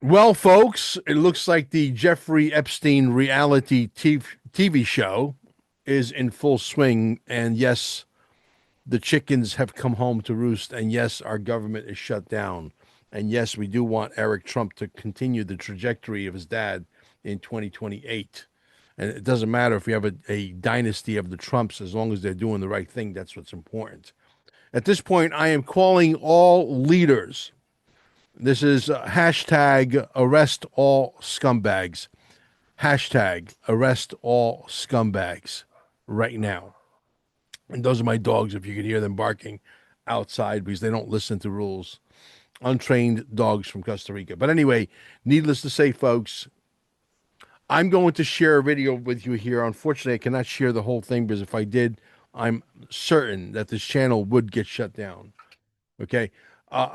Well, folks, it looks like the Jeffrey Epstein reality TV show is in full swing. And yes, the chickens have come home to roost. And yes, our government is shut down. And yes, we do want Eric Trump to continue the trajectory of his dad in 2028. And it doesn't matter if we have a dynasty of the Trumps, as long as they're doing the right thing, that's what's important. At this point, I am calling all leaders. This is hashtag arrest all scumbags. Hashtag arrest all scumbags right now. And those are my dogs, if you could hear them barking outside because they don't listen to rules. Untrained dogs from Costa Rica. But anyway, needless to say, folks, I'm going to share a video with you here. Unfortunately, I cannot share the whole thing because if I did, I'm certain that this channel would get shut down. Okay.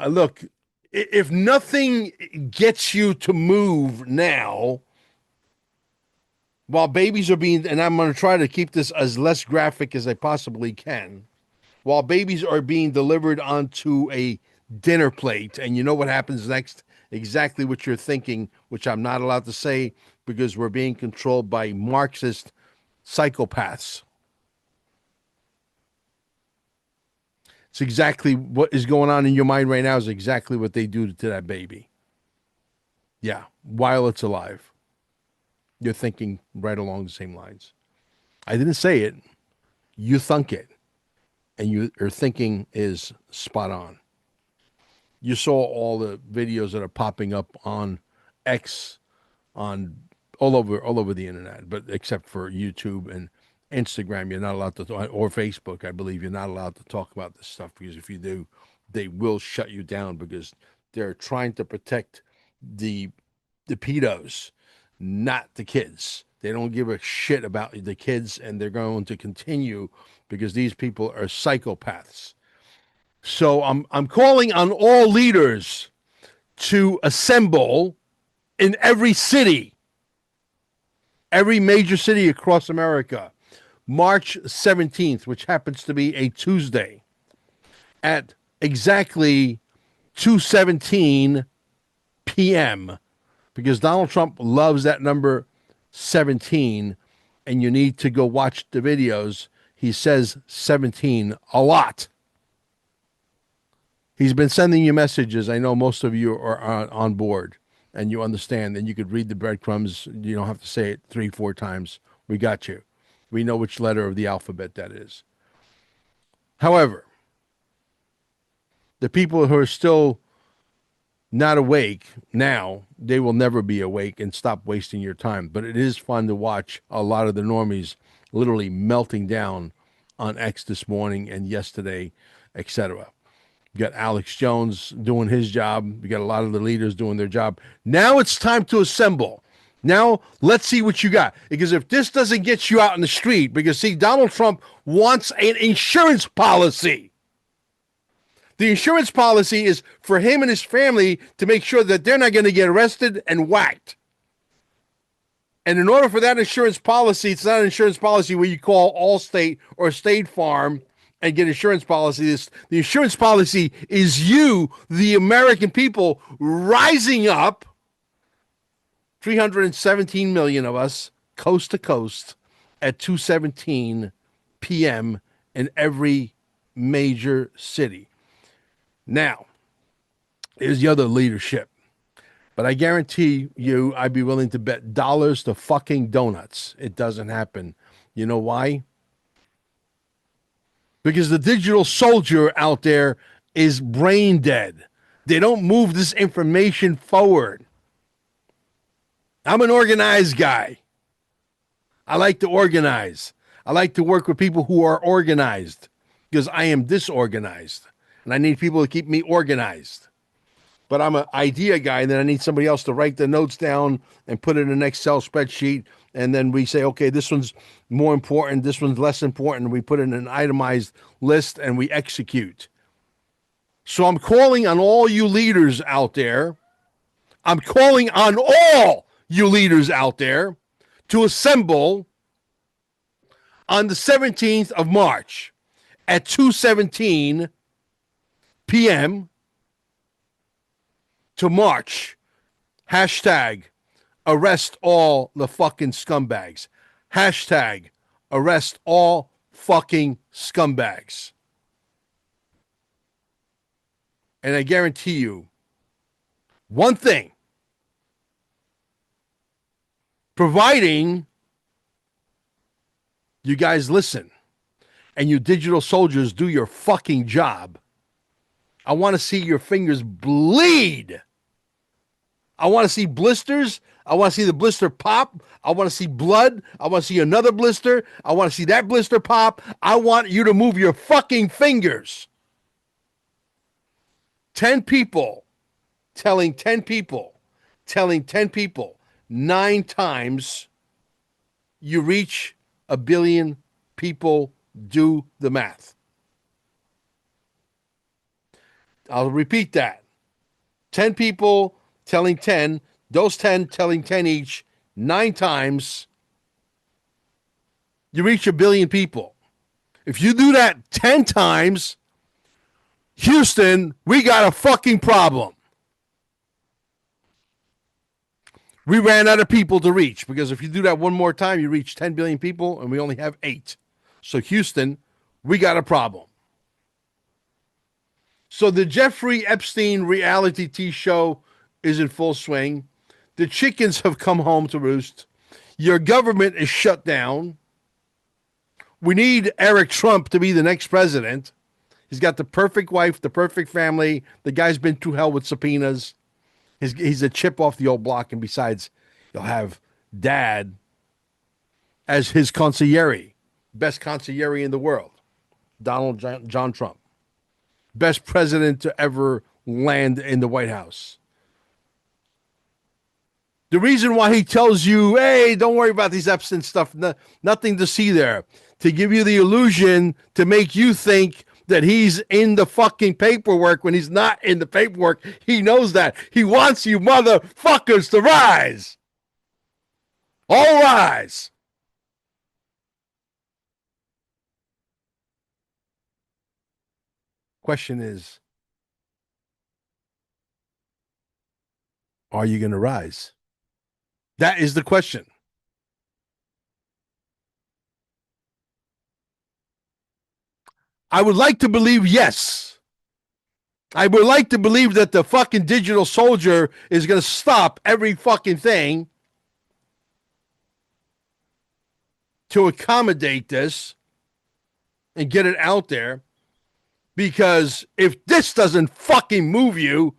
Look, if nothing gets you to move now, while babies are being, and I'm going to try to keep this as less graphic as I possibly can, while babies are being delivered onto a dinner plate, and you know what happens next? Exactly what you're thinking, which I'm not allowed to say because we're being controlled by Marxist psychopaths. It's exactly what is going on in your mind right now is exactly what they do to that baby. Yeah, while it's alive. You're thinking right along the same lines. I didn't say it. You thunk it. And your thinking is spot on. You saw all the videos that are popping up on X, on all over the internet, but except for YouTube and Instagram, you're not allowed to talk, or Facebook, I believe you're not allowed to talk about this stuff because if you do, they will shut you down because they're trying to protect the pedos, not the kids. They don't give a shit about the kids, and they're going to continue because these people are psychopaths. So I'm calling on all leaders to assemble in every city, every major city across America, March 17th, which happens to be a Tuesday, at exactly 2:17 p.m. because Donald Trump loves that number 17, and you need to go watch the videos. He says 17 a lot. He's been sending you messages. I know most of you are on board and you understand, and you could read the breadcrumbs. You don't have to say it 3-4 times. We got you. We know which letter of the alphabet that is. However, the people who are still not awake now, they will never be awake, and stop wasting your time. But it is fun to watch a lot of the normies literally melting down on X this morning and yesterday, etc. You got Alex Jones doing his job. You got a lot of the leaders doing their job. Now it's time to assemble. Now let's see what you got. Because if this doesn't get you out in the street, because see, Donald Trump wants an insurance policy. The insurance policy is for him and his family to make sure that they're not going to get arrested and whacked. And in order for that insurance policy, it's not an insurance policy where you call Allstate or State Farm and get insurance policies. The insurance policy is you, the American people, rising up, 317 million of us, coast to coast, at 2:17 p.m. in every major city. Now, here's the other leadership. But I guarantee you, I'd be willing to bet dollars to fucking donuts. It doesn't happen. You know why? Because the digital soldier out there is brain dead. They don't move this information forward. I'm an organized guy. I like to organize. I like to work with people who are organized because I am disorganized and I need people to keep me organized. But I'm an idea guy, and then I need somebody else to write the notes down and put it in an Excel spreadsheet. And then we say, okay, this one's more important, this one's less important. And we put it in an itemized list and we execute. So I'm calling on all you leaders out there. I'm calling on all you leaders out there to assemble on the 17th of March at 2:17 p.m. to march. Hashtag arrest all the fucking scumbags. Hashtag arrest all fucking scumbags. And I guarantee you one thing, providing you guys listen and you digital soldiers do your fucking job, I want to see your fingers bleed. I want to see blisters. I want to see the blister pop. I want to see blood. I want to see another blister. I want to see that blister pop. I want you to move your fucking fingers. 10 people telling 10 people, 9 times you reach a billion people. Do the math. I'll repeat that. 10 people telling 10, those 10 telling 10 each, 9 times, you reach a billion people. If you do that 10 times, Houston, we got a fucking problem. We ran out of people to reach, because if you do that one more time, you reach 10 billion people, and we only have 8. So Houston, we got a problem. So the Jeffrey Epstein reality TV show is in full swing. The chickens have come home to roost. Your government is shut down. We need Eric Trump to be the next president. He's got the perfect wife, the perfect family. The guy's been through hell with subpoenas. He's a chip off the old block. And besides, you'll have Dad as his consigliere, best consigliere in the world, Donald John Trump. Best president to ever land in the White House. The reason why he tells you, hey, don't worry about these Epstein stuff, nothing to see there, to give you the illusion, to make you think that he's in the fucking paperwork when he's not in the paperwork. He knows that. He wants you motherfuckers to rise. All rise. Question is, are you going to rise? That is the question. I would like to believe yes. I would like to believe that the fucking digital soldier is going to stop every fucking thing to accommodate this and get it out there. Because if this doesn't fucking move you,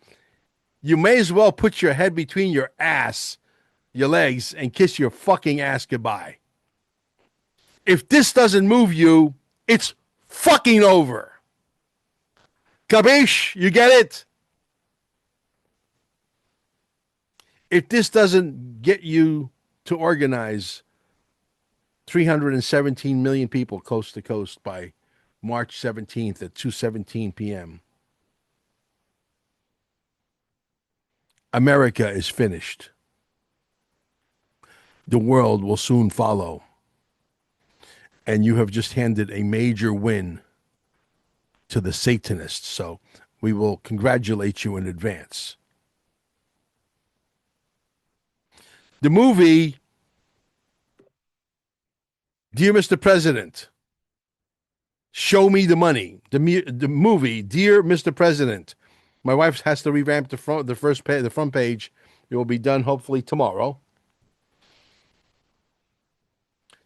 you may as well put your head between your legs, and kiss your fucking ass goodbye. If this doesn't move you, it's fucking over. Kabish? You get it? If this doesn't get you to organize 317 million people coast to coast by March 17th at 2:17 p.m., America is finished. The world will soon follow. And you have just handed a major win to the Satanists. So we will congratulate you in advance. The movie, Dear Mr. President, Show Me the Money. The movie, Dear Mr. President. My wife has to revamp the front page. It will be done hopefully tomorrow.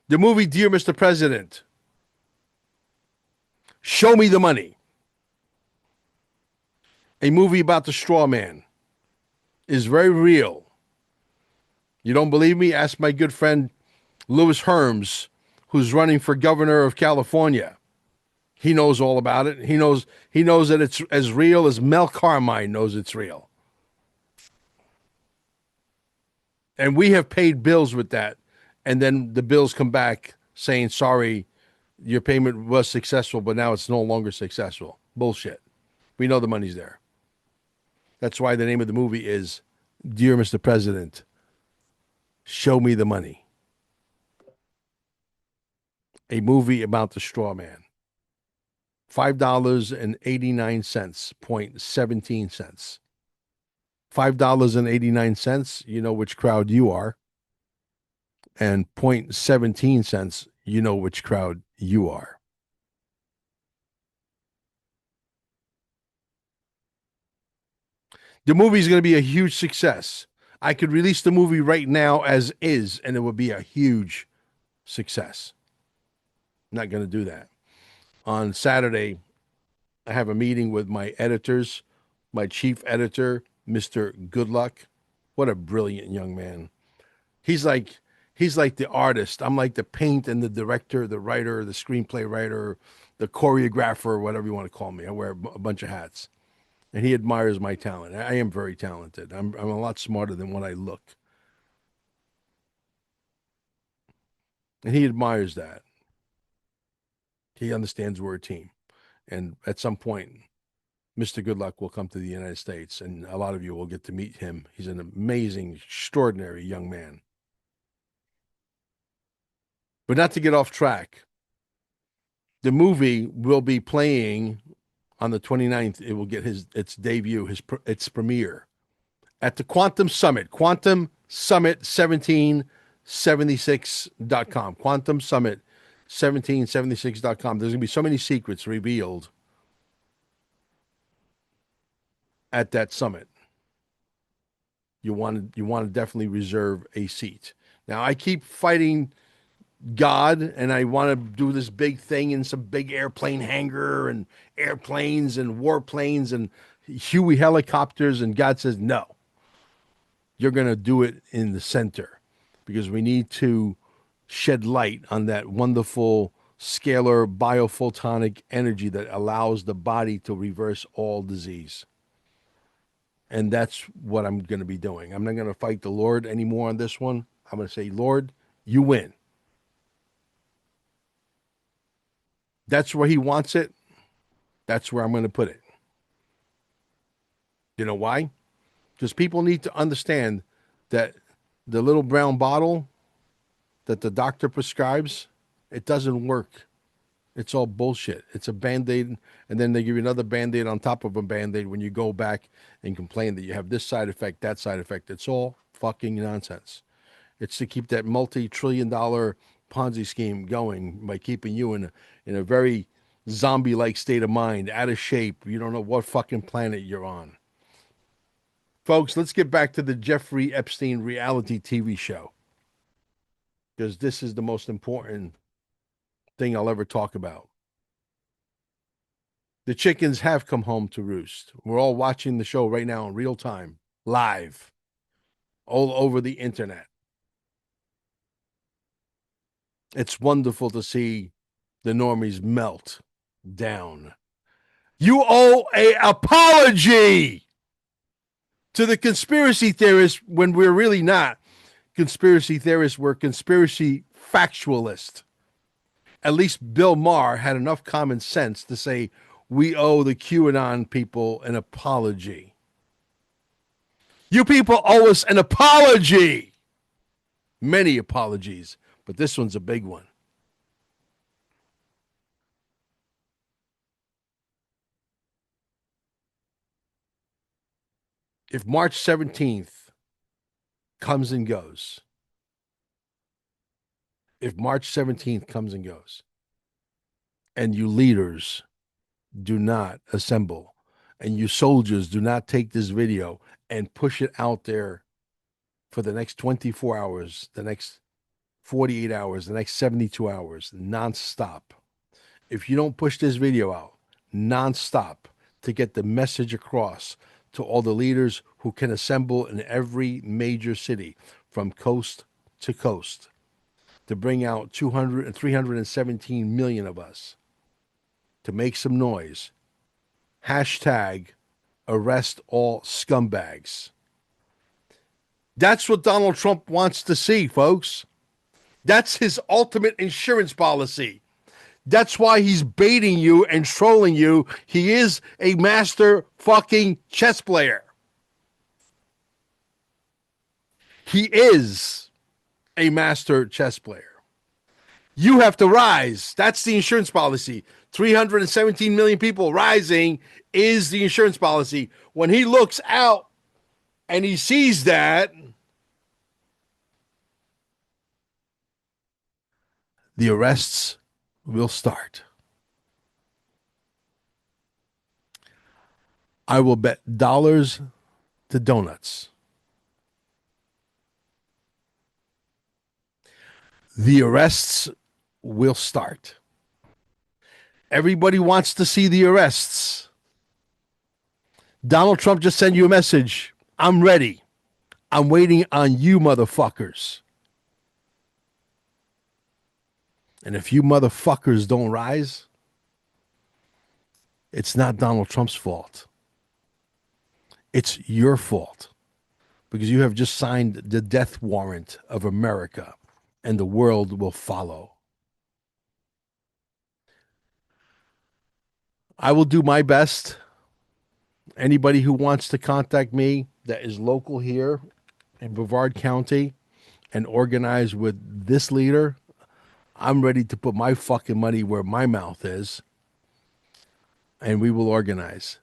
The movie, Dear Mr. President, Show Me the Money. A movie about the straw man is very real. You don't believe me? Ask my good friend Louis Herms, who's running for governor of California. He knows all about it. He knows that it's as real as Mel Carmine knows it's real. And we have paid bills with that. And then the bills come back saying, sorry, your payment was successful, but now it's no longer successful. Bullshit. We know the money's there. That's why the name of the movie is Dear Mr. President, Show Me the Money. A movie about the straw man. $5.89, 0.17 cents. $5.89, you know which crowd you are, and 0.17 cents, you know which crowd you are. The movie is going to be a huge success. I could release the movie right now as is, and it would be a huge success. I'm not going to do that. On Saturday, I have a meeting with my editors, my chief editor, Mr. Goodluck. What a brilliant young man. He's like he's like the artist. I'm like the paint and the director, the writer, the screenplay writer, the choreographer, whatever you want to call me. I wear a bunch of hats. And he admires my talent. I am very talented. I'm a lot smarter than what I look. And he admires that. He understands we're a team. And at some point, Mr. Goodluck will come to the United States, and a lot of you will get to meet him. He's an amazing, extraordinary young man. But not to get off track, the movie will be playing on the 29th. It will get its debut, its premiere at the Quantum Summit, Quantum Summit 1776.com. Quantum Summit 1776.com. There's going to be so many secrets revealed at that summit. You want to definitely reserve a seat. Now, I keep fighting God, and I want to do this big thing in some big airplane hangar and airplanes and warplanes and Huey helicopters, and God says, no, you're going to do it in the center because we need to shed light on that wonderful scalar biophotonic energy that allows the body to reverse all disease. And that's what I'm going to be doing. I'm not going to fight the Lord anymore on this one. I'm going to say, Lord, you win. That's where he wants it. That's where I'm going to put it. You know why? Because people need to understand that the little brown bottle that the doctor prescribes, it doesn't work. It's all bullshit. It's a Band-Aid, and then they give you another Band-Aid on top of a Band-Aid when you go back and complain that you have this side effect, that side effect. It's all fucking nonsense. It's to keep that multi-trillion-dollar Ponzi scheme going by keeping you in a very zombie-like state of mind, out of shape. You don't know what fucking planet you're on. Folks, let's get back to the Jeffrey Epstein reality TV show, because this is the most important thing I'll ever talk about. The chickens have come home to roost. We're all watching the show right now in real time, live, all over the internet. It's wonderful to see the normies melt down. You owe an apology to the conspiracy theorists when we're really not conspiracy theorists. We're conspiracy factualists. At least Bill Maher had enough common sense to say, we owe the QAnon people an apology. You people owe us an apology. Many apologies, but this one's a big one. If March 17th comes and goes, if March 17th comes and goes, and you leaders do not assemble, and you soldiers do not take this video and push it out there for the next 24 hours, the next 48 hours, the next 72 hours, nonstop. If you don't push this video out nonstop to get the message across to all the leaders who can assemble in every major city from coast to coast to bring out 200 and 317 million of us to make some noise, hashtag arrest all scumbags. That's what Donald Trump wants to see, folks. That's his ultimate insurance policy. That's why he's baiting you and trolling you. He is a master fucking chess player. He is a master chess player. You have to rise. That's the insurance policy. 317 million people rising is the insurance policy. When he looks out and he sees that, the arrests will start. I will bet dollars to donuts. The arrests will start. Everybody wants to see the arrests. Donald Trump just sent you a message. I'm ready. I'm waiting on you, motherfuckers. And if you motherfuckers don't rise, it's not Donald Trump's fault. It's your fault because you have just signed the death warrant of America and the world will follow. I will do my best. Anybody who wants to contact me that is local here in Brevard County and organize with this leader, I'm ready to put my fucking money where my mouth is and we will organize.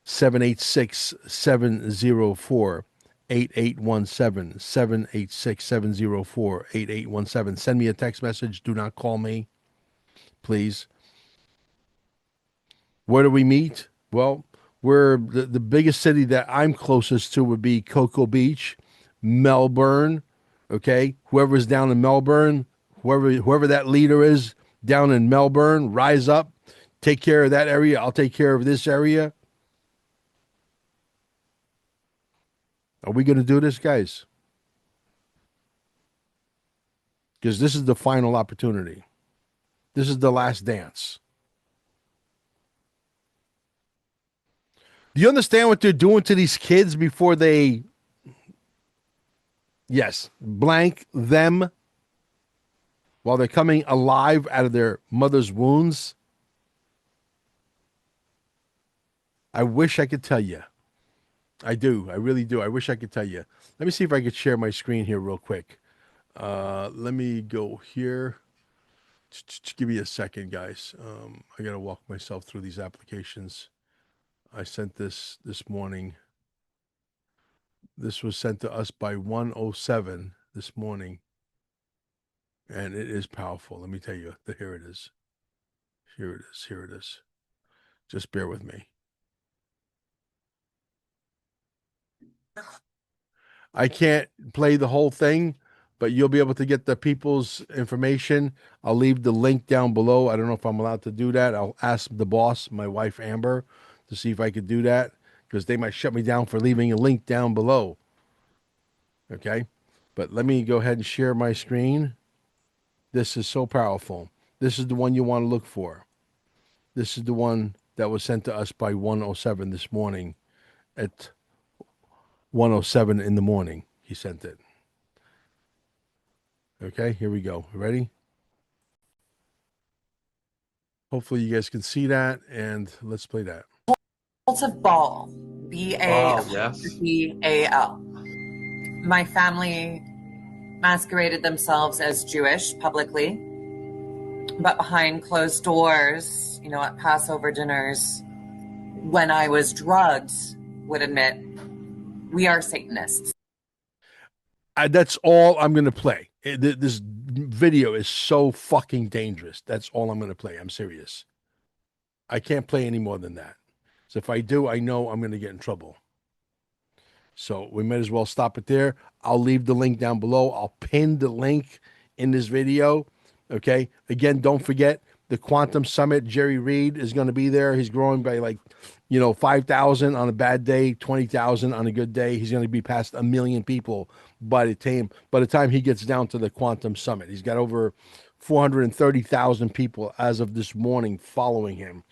786-704 8817 786-704 8817. Send me a text message. Do not call me, please. Where do we meet? Well, we're the biggest city that I'm closest to would be Cocoa Beach, Melbourne. Okay. Whoever's down in Melbourne, whoever that leader is down in Melbourne, rise up, take care of that area. I'll take care of this area. Are we going to do this, guys? Because this is the final opportunity. This is the last dance. Do you understand what they're doing to these kids before they, yes, blank them while they're coming alive out of their mother's wounds? I wish I could tell you. I do. I really do. I wish I could tell you. Let me see if I could share my screen here real quick. Let me go here. Just give me a second, guys. I got to walk myself through these applications. I sent this morning. This was sent to us by 107 this morning. And it is powerful. Let me tell you. Here it is. Here it is. Here it is. Just bear with me. I can't play the whole thing, but you'll be able to get the people's information. I'll leave the link down below. I don't know if I'm allowed to do that. I'll ask the boss, my wife Amber, to see if I could do that because they might shut me down for leaving a link down below. Okay? But let me go ahead and share my screen. This is so powerful. This is the one you want to look for. This is the one that was sent to us by 107 this morning at 107 in the morning. He sent it. Okay, here we go. Ready? Hopefully you guys can see that, and let's play that. Compulsive ball, B-A-L. My family masqueraded themselves as Jewish publicly, but behind closed doors, at Passover dinners, when I was drugged, would admit, we are Satanists. That's all I'm going to play. This video is so fucking dangerous. That's all I'm going to play. I'm serious. I can't play any more than that. So if I do, I know I'm going to get in trouble. So we might as well stop it there. I'll leave the link down below. I'll pin the link in this video. Okay. Again, don't forget the Quantum Summit. Jerry Reed is going to be there. He's growing by 5,000 on a bad day, 20,000 on a good day. He's going to be past 1 million people by the time he gets down to the Quantum Summit. He's got over 430,000 people as of this morning following him,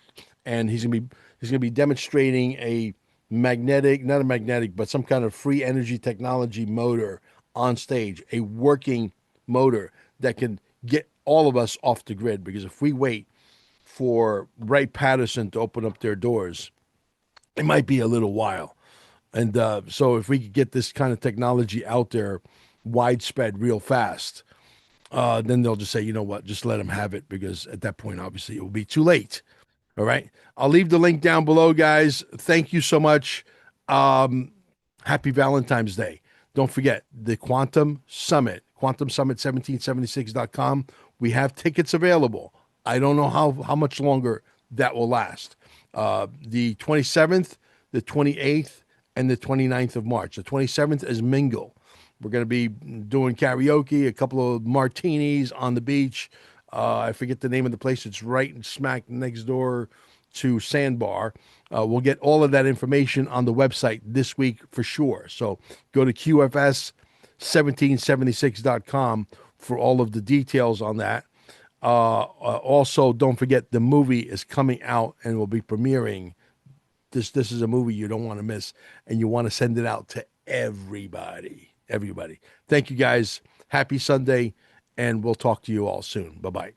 and he's going to be demonstrating a not a magnetic, but some kind of free energy technology motor on stage, a working motor that can get all of us off the grid. Because if we wait for Wright Patterson to open up their doors, it might be a little while. And so if we could get this kind of technology out there widespread real fast, then they'll just say, you know what, just let them have it, because at that point, obviously, it will be too late. All right. I'll leave the link down below, guys. Thank you so much. Have Happy Valentine's Day. Don't forget the Quantum Summit, quantumsummit1776.com. We have tickets available. I don't know how much longer that will last. The 27th, the 28th, and the 29th of March. The 27th is Mingle. We're going to be doing karaoke, a couple of martinis on the beach. I forget the name of the place. It's right and smack next door to Sandbar. We'll get all of that information on the website this week for sure. So go to QFS1776.com for all of the details on that. Also, don't forget the movie is coming out and will be premiering. This is a movie you don't want to miss, and you want to send it out to everybody. Everybody. Thank you guys. Happy Sunday, and we'll talk to you all soon. Bye-bye.